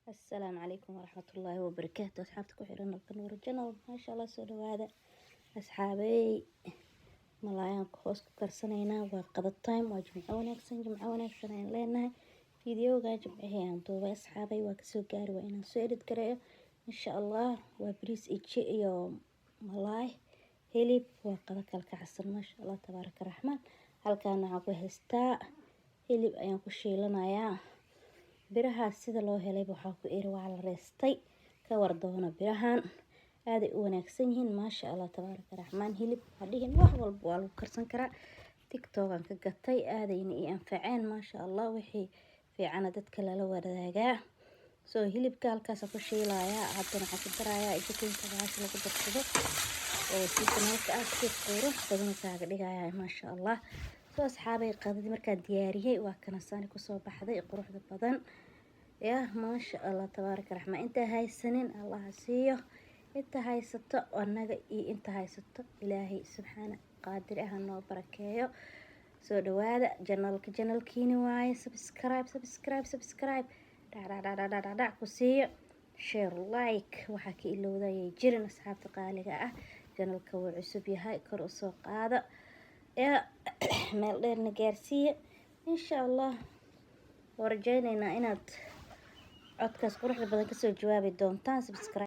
السلام عليكم ورحمة الله وبركاته. أصحابتك وحيرنا القنور الجنة ما شاء الله سودوا هذا أصحابي ملايان كوسك كرسنينا وقضى التايم وجمع ونكسن لنا فيديو جمعه عن طوبة أصحابي وكسو قاري وإنا سؤالد كريه إن شاء الله وبريس إتشي يوم ملاي هليب وقضى كالكعصر ما شاء الله تبارك الرحمن هل كان عقوه هستاء هليب أيام كشيلنا يا birahaas sida loo helay waxaa ku iri waa la reestay ka war doona birahan aad ay u wanaagsan yihiin maasha Allah tabaaraka raxmaan hilib hadhiin wax walba waa lagu karsan karaa tiktok-an ka gatay aadayna ii anfaceen maasha Allah wixii fiican dadka lala wadaagaa soo hilibka halkaas ku shiilaya haddana waxa ku darayaa inta waxa lagu darsado oo si kanaalka ah si qurux badan kaaga dhigaya maasha Allah soo asxaabay qadadi markaan diyaariyay waa kana saan ku soo baxday quruxda badan ya maasha Allah tabaaraka raxmaan inta haysanin Allah siiyo inta haysato anaga iyo inta haysato Ilaahay subhana qaadir ah noo barakeeyo soo dhawaada channelkiina waaye subscribe dhac ku siiyo share like waxa ka ilowday jirin asxaabta qaaliga ah channelka wuu cusub yahay kor u soo qaada يا مال دير نجارسية إن شاء الله ورجينا إناد عدكاس قروح لبدن كسو جوابي دون تان سبسكرايب